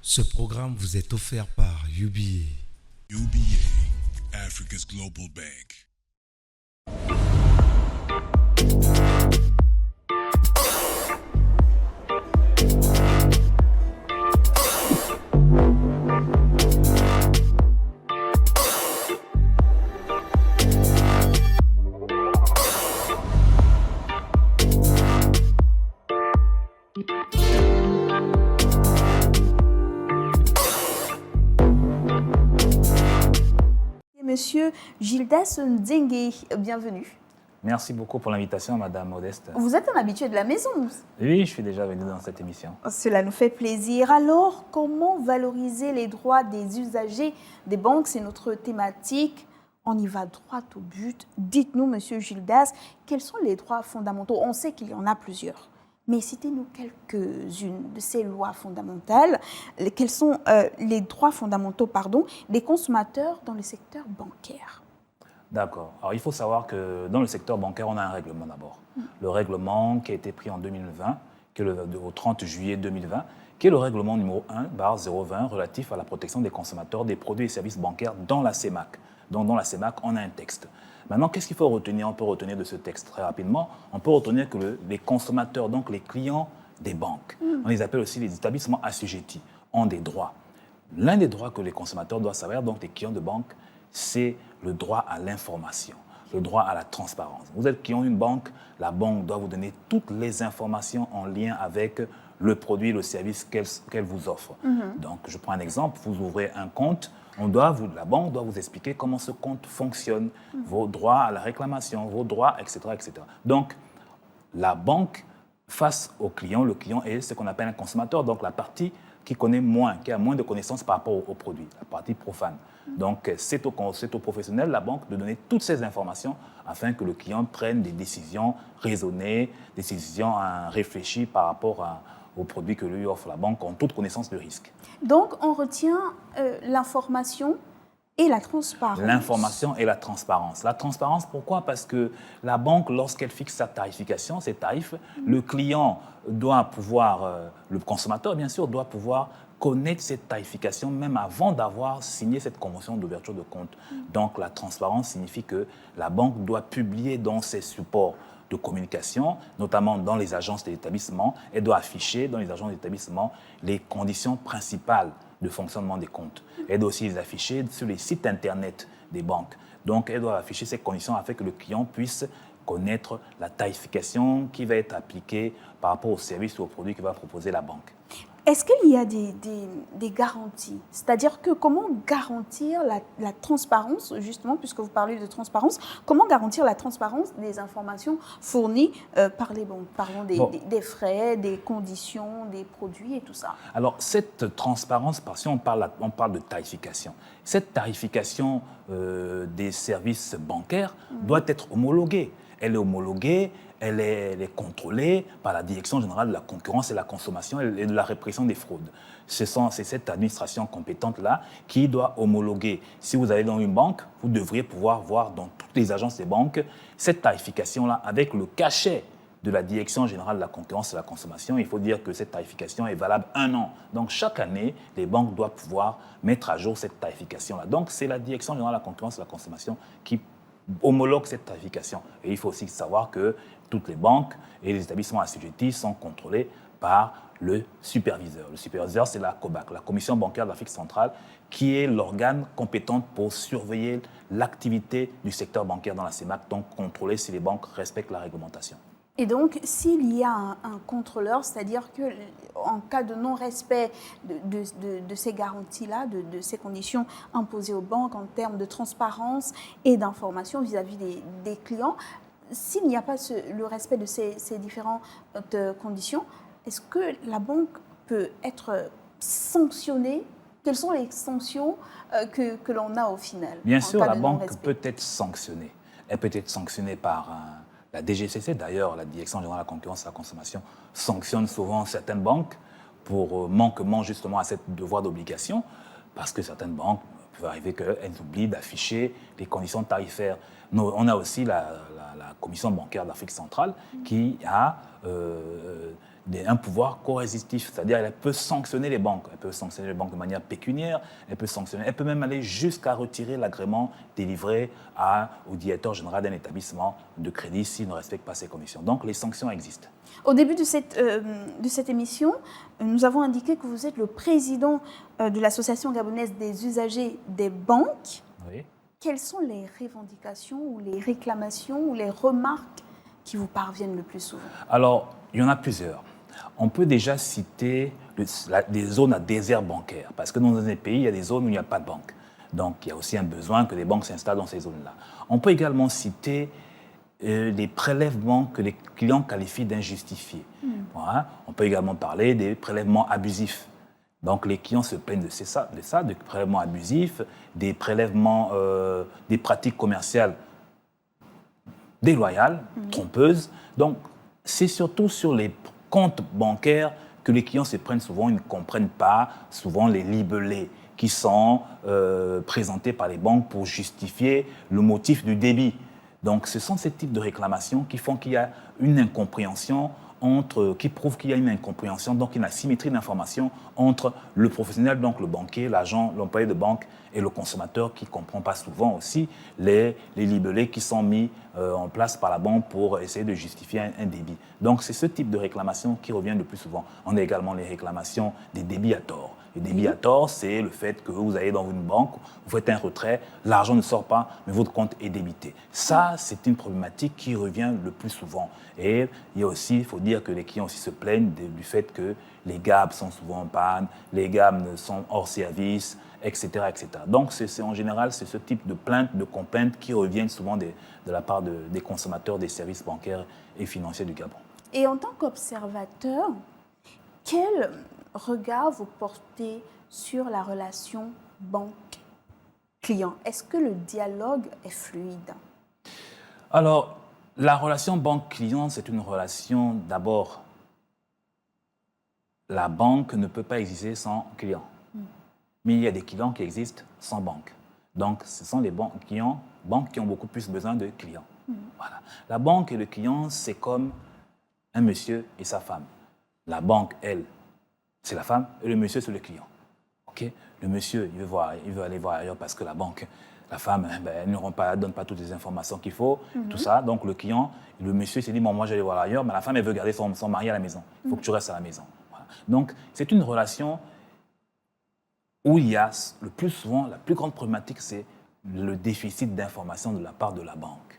Ce programme vous est offert par UBA. UBA, Africa's Global Bank. Monsieur Gildas Nzengue, bienvenue. Merci beaucoup pour l'invitation, Madame Modeste. Vous êtes un habitué de la maison. Oui, je suis déjà venu dans cette émission. Cela nous fait plaisir. Alors, comment valoriser les droits des usagers des banques? C'est notre thématique. On y va droit au but. Dites-nous, Monsieur Gildas, quels sont les droits fondamentaux? On sait qu'il y en a plusieurs. Mais citez-nous quelques-unes de ces lois fondamentales. Quels sont les droits fondamentaux des consommateurs dans le secteur bancaire? D'accord. Alors, il faut savoir que dans le secteur bancaire, on a un règlement d'abord. Le règlement qui a été pris en 2020, qui est au 30 juillet 2020, qui est le règlement numéro 1/020 relatif à la protection des consommateurs des produits et services bancaires dans la CEMAC. Donc, dans la CEMAC, on a un texte. Maintenant, qu'est-ce qu'il faut retenir? On peut retenir de ce texte très rapidement. On peut retenir que les consommateurs, donc les clients des banques, on les appelle aussi les établissements assujettis, ont des droits. L'un des droits que les consommateurs doivent savoir, donc les clients de banque, c'est le droit à l'information, le droit à la transparence. Vous êtes client d'une banque, la banque doit vous donner toutes les informations en lien avec le produit, le service qu'elle vous offre. Donc, je prends un exemple, vous ouvrez un compte, la banque doit vous expliquer comment ce compte fonctionne, vos droits à la réclamation, vos droits, etc., etc. Donc, la banque, face au client, le client est ce qu'on appelle un consommateur, donc la partie qui connaît moins, qui a moins de connaissances par rapport au produit, la partie profane. Donc, c'est au professionnel, la banque, de donner toutes ces informations afin que le client prenne des décisions raisonnées, des décisions réfléchies par rapport aux produits que lui offre la banque en toute connaissance de risque. Donc, on retient l'information et la transparence. L'information et la transparence. La transparence, pourquoi? Parce que la banque, lorsqu'elle fixe sa tarification, ses tarifs, le client doit pouvoir, le consommateur bien sûr, doit pouvoir connaître cette tarification même avant d'avoir signé cette convention d'ouverture de compte. Donc la transparence signifie que la banque doit publier dans ses supports de communication, notamment dans les agences d'établissement, elle doit afficher dans les agences d'établissement les conditions principales de fonctionnement des comptes. Elle doit aussi les afficher sur les sites internet des banques. Donc, elle doit afficher ces conditions afin que le client puisse connaître la tarification qui va être appliquée par rapport aux services ou aux produits que va proposer la banque. Est-ce qu'il y a des garanties? C'est-à-dire que comment garantir la transparence, justement, puisque vous parlez de transparence, comment garantir la transparence des informations fournies par les banques? Parlons des frais, des conditions, des produits et tout ça. Alors, cette transparence, si on parle de tarification, cette tarification des services bancaires doit être homologuée. Elle est homologuée, elle est contrôlée par la Direction générale de la concurrence et de la consommation et de la répression des fraudes. C'est cette administration compétente-là qui doit homologuer. Si vous allez dans une banque, vous devriez pouvoir voir dans toutes les agences des banques cette tarification-là avec le cachet de la Direction générale de la concurrence et de la consommation. Il faut dire que cette tarification est valable 1 an. Donc, chaque année, les banques doivent pouvoir mettre à jour cette tarification-là. Donc, c'est la Direction générale de la concurrence et de la consommation qui homologue cette tarification. Et il faut aussi savoir que toutes les banques et les établissements assujettis sont contrôlés par le superviseur. Le superviseur, c'est la COBAC, la Commission bancaire d'Afrique centrale, qui est l'organe compétent pour surveiller l'activité du secteur bancaire dans la CEMAC, donc contrôler si les banques respectent la réglementation. Et donc, s'il y a un contrôleur, c'est-à-dire qu'en cas de non-respect de ces garanties-là, de ces conditions imposées aux banques en termes de transparence et d'information vis-à-vis des clients, s'il n'y a pas le respect de ces différentes conditions, est-ce que la banque peut être sanctionnée? Quelles sont les sanctions que l'on a au final? Bien sûr, la banque peut être sanctionnée. Elle peut être sanctionnée par la DGCC, d'ailleurs, la Direction générale de la concurrence et de la consommation, sanctionne souvent certaines banques pour manquement justement à cette devoir d'obligation, parce que certaines banques peuvent arriver qu'elles oublient d'afficher les conditions tarifaires. On a aussi la Commission bancaire d'Afrique centrale qui a un pouvoir coercitif, c'est-à-dire elle peut sanctionner les banques. Elle peut sanctionner les banques de manière pécuniaire, elle peut même aller jusqu'à retirer l'agrément délivré au directeur général d'un établissement de crédit s'il ne respecte pas ses conditions. Donc les sanctions existent. Au début de cette émission, nous avons indiqué que vous êtes le président de l'Association gabonaise des usagers des banques. Oui. Quelles sont les revendications ou les réclamations ou les remarques qui vous parviennent le plus souvent? Alors, il y en a plusieurs. On peut déjà citer des zones à désert bancaire, parce que dans un pays, il y a des zones où il n'y a pas de banque. Donc, il y a aussi un besoin que les banques s'installent dans ces zones-là. On peut également citer des prélèvements que les clients qualifient d'injustifiés. Voilà. On peut également parler des prélèvements abusifs. Donc, les clients se plaignent de ça, des prélèvements abusifs, des prélèvements, des pratiques commerciales déloyales, trompeuses. Donc, c'est surtout sur les comptes bancaires que les clients se prennent souvent. Ils ne comprennent pas souvent les libellés qui sont présentés par les banques pour justifier le motif du débit. Donc, ce sont ces types de réclamations qui font qu'il y a une incompréhension qui prouve qu'il y a une incompréhension, donc une asymétrie d'information entre le professionnel, donc le banquier, l'agent, l'employé de banque et le consommateur qui ne comprend pas souvent aussi les libellés qui sont mis en place par la banque pour essayer de justifier un débit. Donc c'est ce type de réclamation qui revient le plus souvent. On a également les réclamations des débits à tort. Les débits à tort, c'est le fait que vous allez dans une banque, vous faites un retrait, l'argent ne sort pas, mais votre compte est débité. Ça, c'est une problématique qui revient le plus souvent. Et il y a aussi, il faut dire que les clients aussi se plaignent du fait que les GAB sont souvent en panne, les GAB sont hors service, etc. etc. Donc, en général, c'est ce type de plaintes, de complaintes qui reviennent souvent de la part des consommateurs des services bancaires et financiers du Gabon. Et en tant qu'observateur, quel regard vous portez sur la relation banque-client? Est-ce que le dialogue est fluide? Alors, la relation banque-client, c'est une relation Mm. d'abord. La banque ne peut pas exister sans client. Mais il y a des clients qui existent sans banque. Donc, ce sont les banques qui ont beaucoup plus besoin de clients. Voilà. La banque et le client, c'est comme un monsieur et sa femme. La banque, elle, c'est la femme et le monsieur, c'est le client. Okay? Le monsieur, il veut aller voir ailleurs parce que la banque, la femme, elle ne donne pas toutes les informations qu'il faut, tout ça. Donc, le client, le monsieur s'est dit, bon, moi, je vais aller voir ailleurs, mais la femme, elle veut garder son mari à la maison. Il faut que tu restes à la maison. Voilà. Donc, c'est une relation où il y a le plus souvent, la plus grande problématique, c'est le déficit d'information de la part de la banque.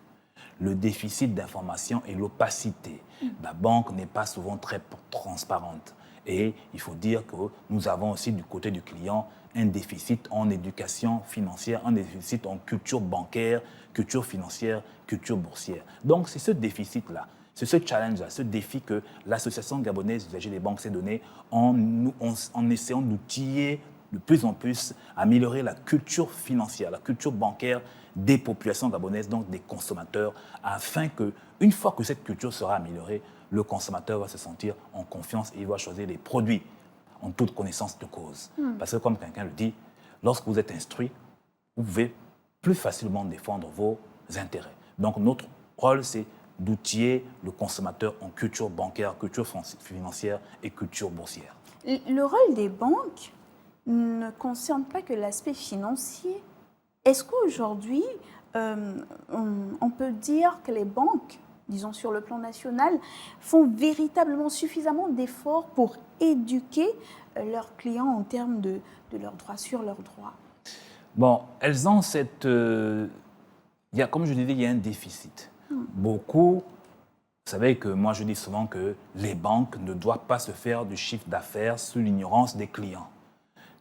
Le déficit d'information et l'opacité. La banque n'est pas souvent très transparente. Et il faut dire que nous avons aussi du côté du client un déficit en éducation financière, un déficit en culture bancaire, culture financière, culture boursière. Donc c'est ce déficit-là, c'est ce challenge-là, ce défi que l'Association gabonaise d'usagers des banques s'est donné en essayant d'outiller de plus en plus, améliorer la culture financière, la culture bancaire des populations gabonaises, donc des consommateurs, afin que, une fois que cette culture sera améliorée, le consommateur va se sentir en confiance et il va choisir des produits en toute connaissance de cause. Parce que comme quelqu'un le dit, lorsque vous êtes instruit, vous pouvez plus facilement défendre vos intérêts. Donc notre rôle, c'est d'outiller le consommateur en culture bancaire, culture financière et culture boursière. Le rôle des banques ne concerne pas que l'aspect financier. Est-ce qu'aujourd'hui, on peut dire que les banques, disons sur le plan national, font véritablement suffisamment d'efforts pour éduquer leurs clients en termes de leurs droits, sur leurs droits? Bon, elles ont comme je disais, il y a un déficit. Beaucoup, vous savez que moi je dis souvent que les banques ne doivent pas se faire du chiffre d'affaires sous l'ignorance des clients.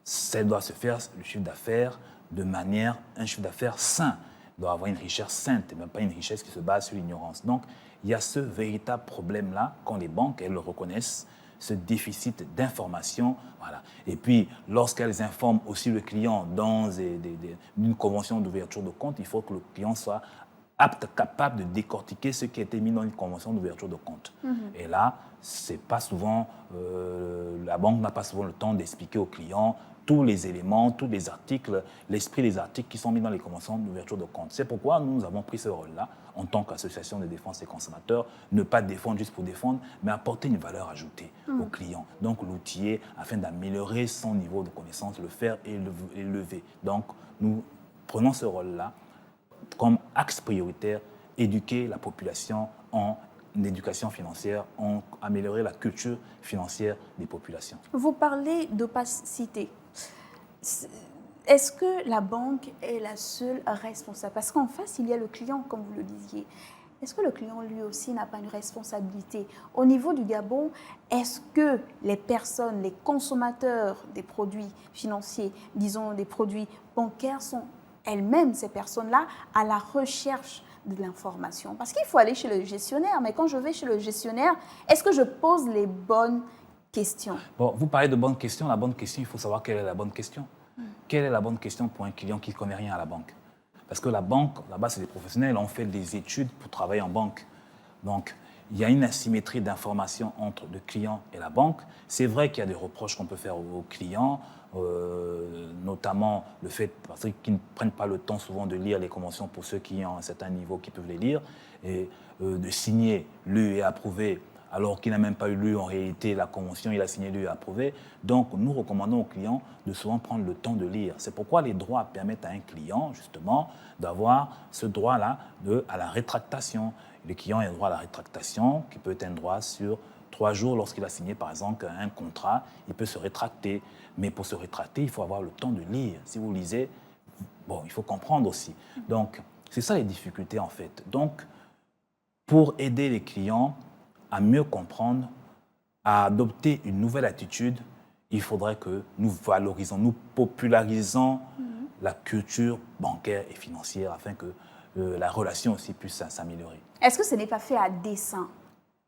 Ça doit se faire, le chiffre d'affaires, un chiffre d'affaires sain. Il doit avoir une richesse sainte, et même pas une richesse qui se base sur l'ignorance. Donc, il y a ce véritable problème-là, quand les banques, elles le reconnaissent, ce déficit d'information. Voilà. Et puis, lorsqu'elles informent aussi le client dans une convention d'ouverture de compte, il faut que le client soit apte, capable de décortiquer ce qui a été mis dans une convention d'ouverture de compte. Et là, c'est pas souvent, la banque n'a pas souvent le temps d'expliquer au client tous les éléments, tous les articles, l'esprit des articles qui sont mis dans les conventions d'ouverture de compte. C'est pourquoi nous avons pris ce rôle-là, en tant qu'association de défense des consommateurs, ne pas défendre juste pour défendre, mais apporter une valeur ajoutée au client. Donc l'outiller afin d'améliorer son niveau de connaissance, le faire élever. Donc nous prenons ce rôle-là comme axe prioritaire, éduquer la population en éducation financière, en améliorer la culture financière des populations. Vous parlez d'opacité. Est-ce que la banque est la seule responsable? Parce qu'en face, il y a le client, comme vous le disiez. Est-ce que le client, lui aussi, n'a pas une responsabilité? Au niveau du Gabon, est-ce que les personnes, les consommateurs des produits financiers, disons des produits bancaires, sont elles-mêmes, ces personnes-là, à la recherche de l'information? Parce qu'il faut aller chez le gestionnaire, mais quand je vais chez le gestionnaire, est-ce que je pose les bonnes questions? Bon, vous parlez de bonnes questions. La bonne question, il faut savoir quelle est la bonne question. Quelle est la bonne question pour un client qui ne connaît rien à la banque? Parce que la banque, là-bas, c'est des professionnels, on fait des études pour travailler en banque. Donc, il y a une asymétrie d'information entre le client et la banque. C'est vrai qu'il y a des reproches qu'on peut faire aux clients, notamment le fait qu'ils ne prennent pas le temps souvent de lire les conventions pour ceux qui ont un certain niveau qui peuvent les lire, et de signer lu et approuvé, alors qu'il n'a même pas eu lu en réalité la convention, il a signé lu et approuvé. Donc, nous recommandons aux clients de souvent prendre le temps de lire. C'est pourquoi les droits permettent à un client, justement, d'avoir ce droit-là à la rétractation. Le client a un droit à la rétractation, qui peut être un droit sur 3 jours. Lorsqu'il a signé, par exemple, un contrat, il peut se rétracter. Mais pour se rétracter, il faut avoir le temps de lire. Si vous lisez, bon, il faut comprendre aussi. Donc, c'est ça les difficultés, en fait. Donc, pour aider les clients à mieux comprendre, à adopter une nouvelle attitude, il faudrait que nous valorisons, nous popularisons la culture bancaire et financière afin que la relation aussi puisse s'améliorer. Est-ce que ce n'est pas fait à dessein?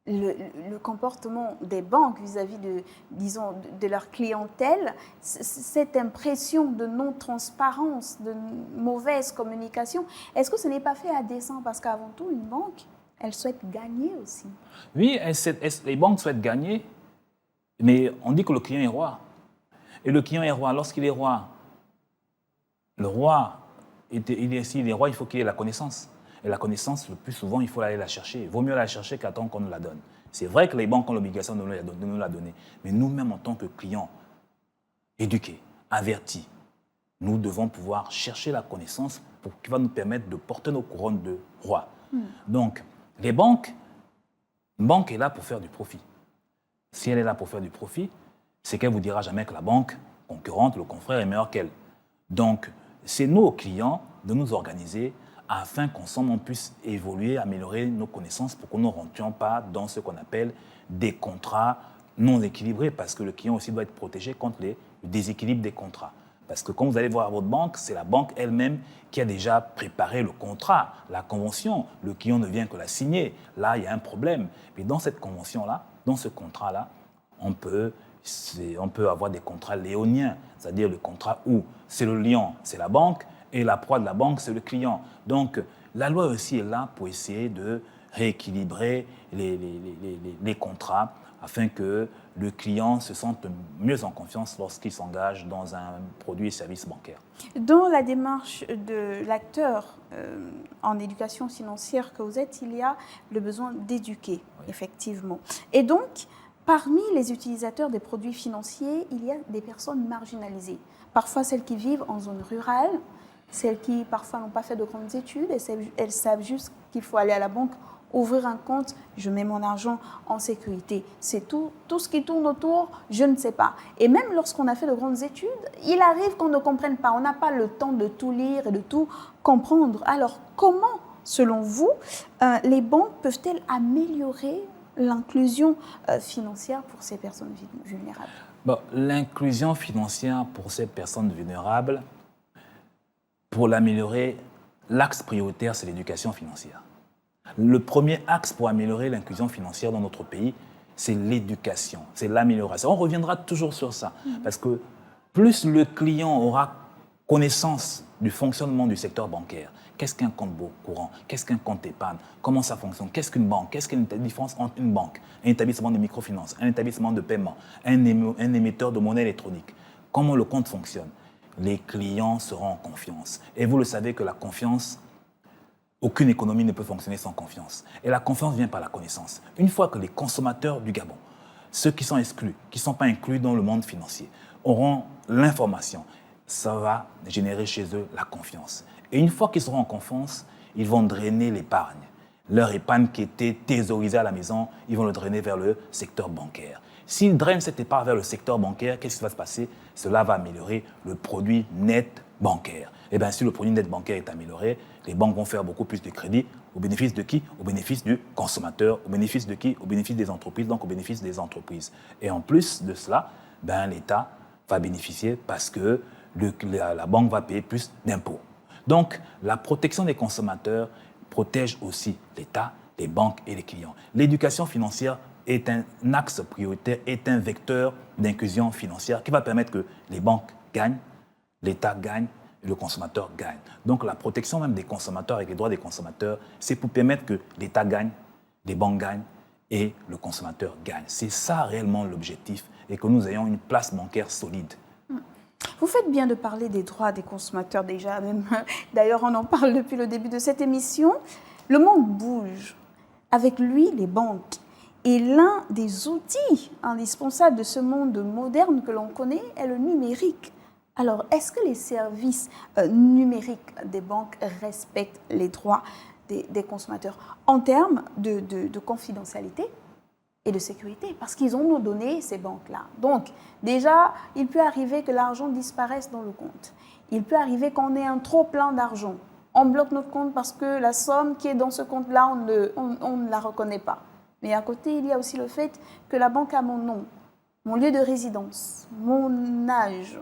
Le comportement des banques vis-à-vis de leur clientèle, cette impression de non-transparence, de mauvaise communication, est-ce que ce n'est pas fait à dessein? Parce qu'avant tout, une banque, elle souhaite gagner aussi. Oui, les banques souhaitent gagner, mais on dit que le client est roi. Et le client est roi. Lorsqu'il est roi, le roi, s'il est roi, il faut qu'il ait la connaissance. Et la connaissance, le plus souvent, il faut aller la chercher. Il vaut mieux la chercher qu'attendre qu'on nous la donne. C'est vrai que les banques ont l'obligation de nous la donner. Mais nous-mêmes, en tant que clients éduqués, avertis, nous devons pouvoir chercher la connaissance qui va nous permettre de porter nos couronnes de roi. Donc, les banques, une banque est là pour faire du profit. Si elle est là pour faire du profit, c'est qu'elle ne vous dira jamais que la banque concurrente, le confrère, est meilleur qu'elle. Donc, c'est nous, aux clients, de nous organiser afin qu'ensemble, on puisse évoluer, améliorer nos connaissances pour que nous ne rentrions pas dans ce qu'on appelle des contrats non équilibrés, parce que le client aussi doit être protégé contre le déséquilibre des contrats. Parce que quand vous allez voir votre banque, c'est la banque elle-même qui a déjà préparé le contrat, la convention. Le client ne vient que la signer. Là, il y a un problème. Mais dans cette convention-là, dans ce contrat-là, on peut avoir des contrats léoniens, c'est-à-dire le contrat où c'est le lion, c'est la banque, et la proie de la banque, c'est le client. Donc, la loi aussi est là pour essayer de rééquilibrer les contrats afin que le client se sente mieux en confiance lorsqu'il s'engage dans un produit et service bancaire. Dans la démarche de l'acteur en éducation financière que vous êtes, il y a le besoin d'éduquer, effectivement. Et donc, parmi les utilisateurs des produits financiers, il y a des personnes marginalisées. Parfois celles qui vivent en zone rurale, celles qui parfois n'ont pas fait de grandes études, et elles savent juste qu'il faut aller à la banque, ouvrir un compte, je mets mon argent en sécurité. C'est tout ce qui tourne autour, je ne sais pas. Et même lorsqu'on a fait de grandes études, il arrive qu'on ne comprenne pas. On n'a pas le temps de tout lire et de tout comprendre. Alors, comment, selon vous, les banques peuvent-elles améliorer l'inclusion financière pour ces personnes vulnérables? Bon, l'inclusion financière pour ces personnes vulnérables, pour l'améliorer, l'axe prioritaire, c'est l'éducation financière. Le premier axe pour améliorer l'inclusion financière dans notre pays, c'est l'éducation, c'est l'amélioration. On reviendra toujours sur ça, parce que plus le client aura connaissance du fonctionnement du secteur bancaire, qu'est-ce qu'un compte courant, qu'est-ce qu'un compte épargne, comment ça fonctionne, qu'est-ce qu'une banque, qu'est-ce qu'il y a une différence entre une banque, un établissement de microfinance, un établissement de paiement, un émetteur de monnaie électronique. comment le compte fonctionne? Les clients seront en confiance. Et vous le savez que la confiance, aucune économie ne peut fonctionner sans confiance. Et la confiance vient par la connaissance. Une fois que les consommateurs du Gabon, ceux qui sont exclus, qui ne sont pas inclus dans le monde financier, auront l'information, ça va générer chez eux la confiance. Et une fois qu'ils seront en confiance, ils vont drainer l'épargne. Leur épargne qui était thésaurisée à la maison, ils vont le drainer vers le secteur bancaire. S'ils drainent cette épargne vers le secteur bancaire, qu'est-ce qui va se passer? Cela va améliorer le produit net bancaire. Et bien, si le produit net bancaire est amélioré, les banques vont faire beaucoup plus de crédits. Au bénéfice de qui? Au bénéfice du consommateur. Au bénéfice de qui? Au bénéfice des entreprises, donc au bénéfice des entreprises. Et en plus de cela, ben, l'État va bénéficier parce que la banque va payer plus d'impôts. Donc, la protection des consommateurs protège aussi l'État, les banques et les clients. L'éducation financière est un axe prioritaire, est un vecteur d'inclusion financière qui va permettre que les banques gagnent, l'État gagne et le consommateur gagne. Donc la protection même des consommateurs avec les droits des consommateurs, c'est pour permettre que l'État gagne, les banques gagnent et le consommateur gagne. C'est ça réellement l'objectif et que nous ayons une place bancaire solide. Vous faites bien de parler des droits des consommateurs déjà, même. D'ailleurs, on en parle depuis le début de cette émission. Le monde bouge. Avec lui, les banques. Et l'un des outils indispensables de ce monde moderne que l'on connaît est le numérique. Alors, est-ce que les services numériques des banques respectent les droits des consommateurs en termes de confidentialité et de sécurité? Parce qu'ils ont nos données, ces banques-là. Donc, déjà, il peut arriver que l'argent disparaisse dans le compte. Il peut arriver qu'on ait un trop plein d'argent. On bloque notre compte parce que la somme qui est dans ce compte-là, on ne la reconnaît pas. Mais à côté, il y a aussi le fait que la banque a mon nom, mon lieu de résidence, mon âge,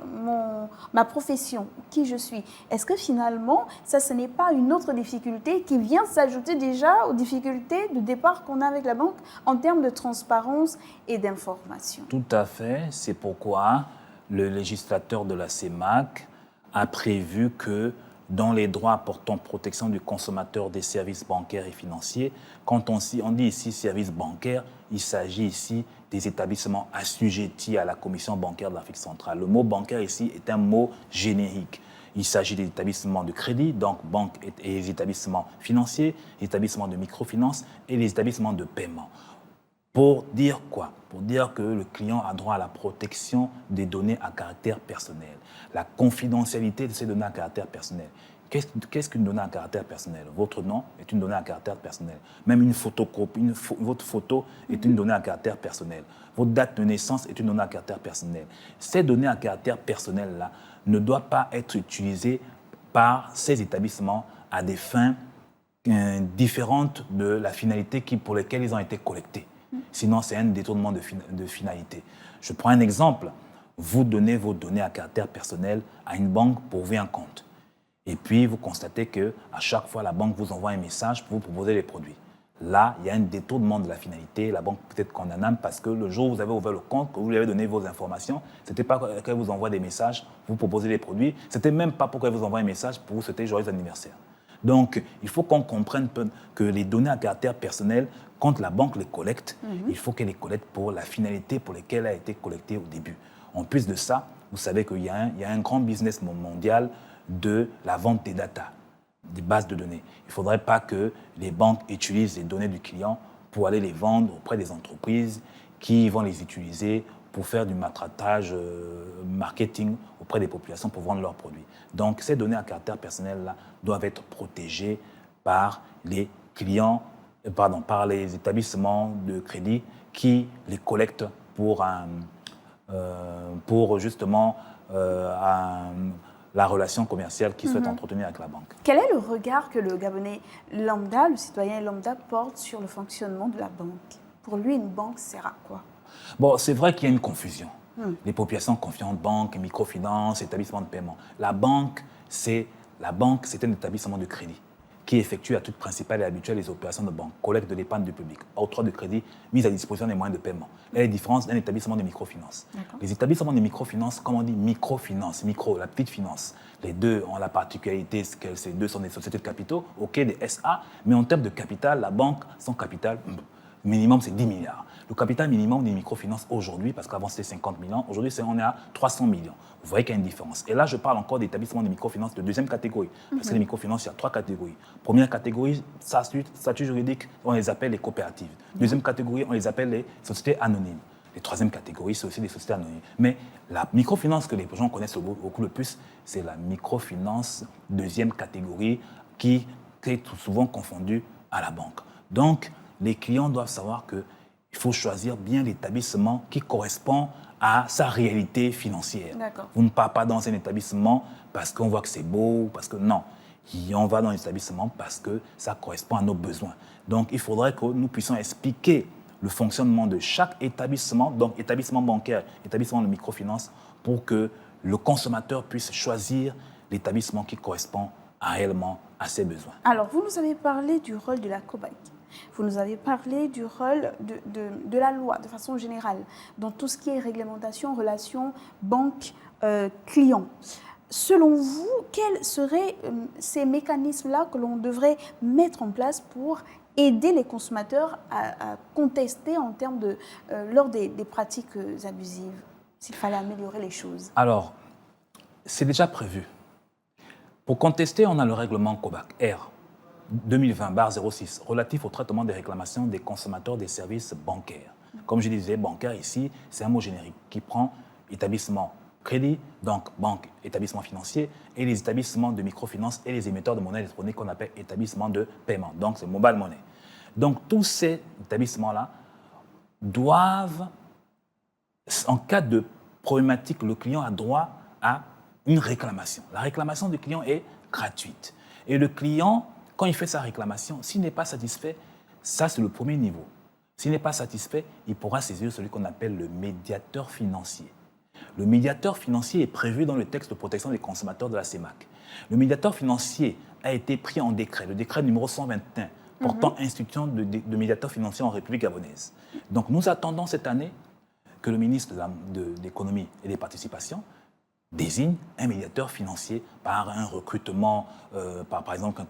ma profession, qui je suis. Est-ce que finalement, ça, ce n'est pas une autre difficulté qui vient s'ajouter déjà aux difficultés de départ qu'on a avec la banque en termes de transparence et d'information? Tout à fait. C'est pourquoi le législateur de la CEMAC a prévu que dans les droits portant protection du consommateur des services bancaires et financiers, quand on dit ici services bancaires, il s'agit ici des établissements assujettis à la Commission bancaire de l'Afrique centrale. Le mot bancaire ici est un mot générique. Il s'agit des établissements de crédit, donc banques et les établissements financiers, les établissements de microfinance et les établissements de paiement. Pour dire quoi? Pour dire que le client a droit à la protection des données à caractère personnel, la confidentialité de ces données à caractère personnel. Qu'est-ce qu'une donnée à caractère personnel? Votre nom est une donnée à caractère personnel. Même une photocopie, votre photo est une donnée à caractère personnel. Votre date de naissance est une donnée à caractère personnel. Ces données à caractère personnel-là ne doivent pas être utilisées par ces établissements à des fins différentes de la finalité pour laquelle ils ont été collectés. Sinon, c'est un détournement de finalité. Je prends un exemple. Vous donnez vos données à caractère personnel à une banque pour ouvrir un compte. Et puis, vous constatez qu'à chaque fois, la banque vous envoie un message pour vous proposer les produits. Là, il y a un détournement de la finalité. La banque peut être condamnable parce que le jour où vous avez ouvert le compte, que vous lui avez donné vos informations, ce n'était pas qu'elle vous envoie des messages, vous proposez les produits. Ce n'était même pas pour qu'elle vous envoie un message pour vous souhaiter joyeux anniversaire. Donc, il faut qu'on comprenne que les données à caractère personnel, quand la banque les collecte, il faut qu'elle les collecte pour la finalité pour laquelle elle a été collectée au début. En plus de ça, vous savez qu'il y a un grand business mondial de la vente des data, des bases de données. Il ne faudrait pas que les banques utilisent les données du client pour aller les vendre auprès des entreprises qui vont les utiliser pour faire du matratage marketing auprès des populations pour vendre leurs produits. Donc, ces données à caractère personnel-là doivent être protégées par les clients, par les établissements de crédit qui les collectent pour justement la relation commerciale qu'ils souhaitent entretenir avec la banque. Quel est le regard que le Gabonais lambda, le citoyen lambda, porte sur le fonctionnement de la banque? Pour lui, une banque sert à quoi? Bon, c'est vrai qu'il y a une confusion. Les populations confient banque, microfinance, établissement de paiement. La banque, c'est un établissement de crédit qui effectue à titre principal et habituel les opérations de banque, collecte de l'épargne du public, octroi de crédit, mise à disposition des moyens de paiement. Et la différence d'un établissement de microfinance. Les établissements de microfinance, comme on dit microfinance, la petite finance, les deux ont la particularité que ces deux sont des sociétés de capitaux, des SA, mais en termes de capital, la banque, son capital, minimum, c'est 10 milliards. Le capital minimum des microfinances aujourd'hui, parce qu'avant c'était 50 millions, aujourd'hui on est à 300 millions. Vous voyez qu'il y a une différence. Et là, je parle encore d'établissements de microfinance de deuxième catégorie. Parce que les microfinances, il y a 3 catégories. Première catégorie, statut juridique, on les appelle les coopératives. Deuxième catégorie, on les appelle les sociétés anonymes. Les troisième catégorie, c'est aussi des sociétés anonymes. Mais la microfinance que les gens connaissent beaucoup le plus, c'est la microfinance deuxième catégorie qui est tout souvent confondue à la banque. Donc, les clients doivent savoir qu'il faut choisir bien l'établissement qui correspond à sa réalité financière. Vous ne partez pas dans un établissement parce qu'on voit que c'est beau, parce que non. On va dans un établissement parce que ça correspond à nos besoins. Donc, il faudrait que nous puissions expliquer le fonctionnement de chaque établissement, donc établissement bancaire, établissement de microfinance, pour que le consommateur puisse choisir l'établissement qui correspond réellement à ses besoins. Alors, vous nous avez parlé du rôle de la COBAC. Vous nous avez parlé du rôle de la loi, de façon générale, dans tout ce qui est réglementation, relation banque-client. Selon vous, quels seraient ces mécanismes-là que l'on devrait mettre en place pour aider les consommateurs à contester en termes lors des pratiques abusives, s'il fallait améliorer les choses? Alors, c'est déjà prévu. Pour contester, on a le règlement COBAC R 2020/06 relatif au traitement des réclamations des consommateurs des services bancaires. Comme je disais, bancaire ici, c'est un mot générique qui prend établissement crédit, donc banque, établissement financier, et les établissements de microfinance et les émetteurs de monnaie électronique qu'on appelle établissements de paiement. Donc, c'est mobile money. Donc, tous ces établissements-là doivent, en cas de problématique, le client a droit à une réclamation. La réclamation du client est gratuite. Et le client, quand il fait sa réclamation, s'il n'est pas satisfait, ça c'est le premier niveau. S'il n'est pas satisfait, il pourra saisir celui qu'on appelle le médiateur financier. Le médiateur financier est prévu dans le texte de protection des consommateurs de la CEMAC. Le médiateur financier a été pris en décret, le décret numéro 121, portant institution de médiateur financier en République gabonaise. Donc nous attendons cette année que le ministre de l'Économie et des Participations désigne un médiateur financier par un recrutement, par exemple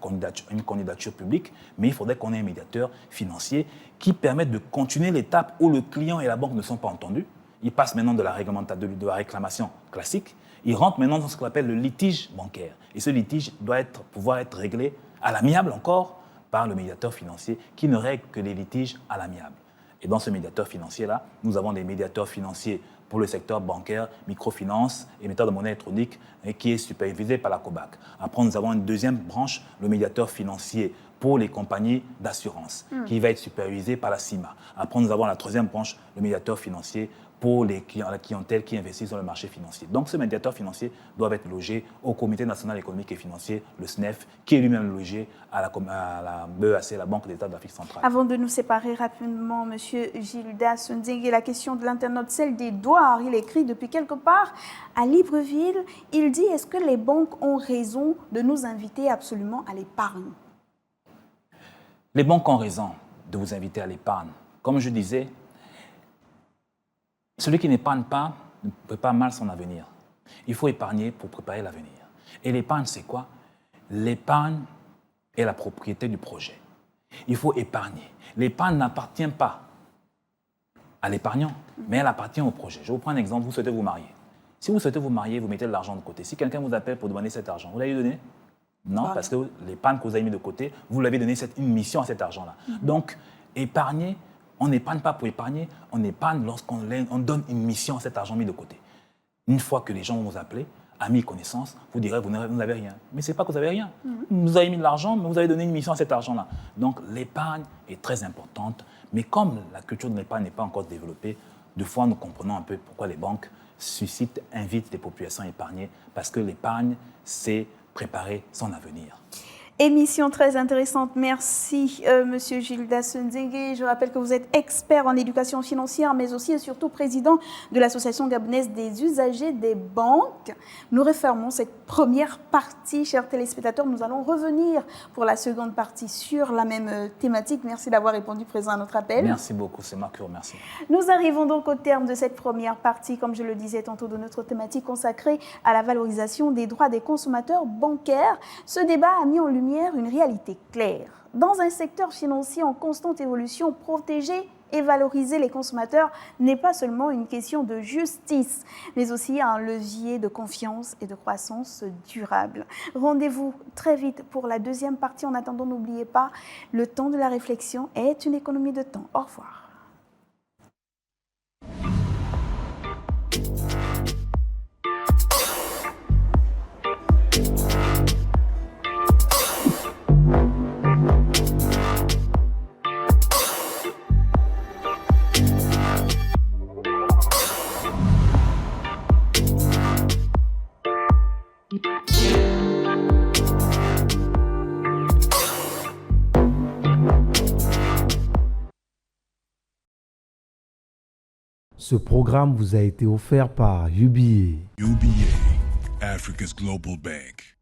une candidature publique, mais il faudrait qu'on ait un médiateur financier qui permette de continuer l'étape où le client et la banque ne sont pas entendus. Il passe maintenant de la réclamation classique, il rentre maintenant dans ce qu'on appelle le litige bancaire. Et ce litige doit pouvoir être réglé à l'amiable encore par le médiateur financier qui ne règle que les litiges à l'amiable. Et dans ce médiateur financier-là, nous avons des médiateurs financiers pour le secteur bancaire, microfinance, émetteur de monnaie électronique, qui est supervisé par la COBAC. Après, nous avons une deuxième branche, le médiateur financier pour les compagnies d'assurance, qui va être supervisé par la CIMA. Après, nous avons la troisième branche, le médiateur financier pour la clientèle qui investit sur le marché financier. Donc, ce médiateur financier doit être logé au Comité national économique et financier, le SNEF, qui est lui-même logé à la BEAC, la Banque d'État d'Afrique centrale. Avant de nous séparer rapidement, M. Gildas Nzenge, la question de l'internaute, celle d'Edouard, il écrit depuis quelque part à Libreville, il dit, est-ce que les banques ont raison de nous inviter absolument à l'épargne? Les banques ont raison de vous inviter à l'épargne. Comme je disais, celui qui n'épargne pas ne prépare mal son avenir. Il faut épargner pour préparer l'avenir. Et l'épargne, c'est quoi? L'épargne est la propriété du projet. Il faut épargner. L'épargne n'appartient pas à l'épargnant, mais elle appartient au projet. Je vous prends un exemple, vous souhaitez vous marier. Si vous souhaitez vous marier, vous mettez de l'argent de côté. Si quelqu'un vous appelle pour demander cet argent, vous l'avez donné? Non, parce que l'épargne que vous avez mis de côté, vous l'avez donné une mission à cet argent-là. Donc, épargner, on n'épargne pas pour épargner, on épargne lorsqu'on donne une mission à cet argent mis de côté. Une fois que les gens vont vous appeler, amis, connaissances, vous direz vous n'avez rien. Mais ce n'est pas que vous n'avez rien. Vous avez mis de l'argent, mais vous avez donné une mission à cet argent-là. Donc l'épargne est très importante, mais comme la culture de l'épargne n'est pas encore développée, deux fois nous comprenons un peu pourquoi les banques invitent les populations à épargner, parce que l'épargne, c'est préparer son avenir. Émission très intéressante. Merci, Monsieur Gildas Nzenge. Je rappelle que vous êtes expert en éducation financière, mais aussi et surtout président de l'Association gabonaise des usagers des banques. Nous refermons cette première partie, chers téléspectateurs. Nous allons revenir pour la seconde partie sur la même thématique. Merci d'avoir répondu présent à notre appel. Merci beaucoup, c'est moi qui vous remercie. Nous arrivons donc au terme de cette première partie, comme je le disais tantôt, de notre thématique consacrée à la valorisation des droits des consommateurs bancaires. Ce débat a mis en lumière lumière une réalité claire. Dans un secteur financier en constante évolution, protéger et valoriser les consommateurs n'est pas seulement une question de justice, mais aussi un levier de confiance et de croissance durable. Rendez-vous très vite pour la deuxième partie. En attendant, n'oubliez pas, le temps de la réflexion est une économie de temps. Au revoir. Ce programme vous a été offert par UBA. UBA, Africa's Global Bank.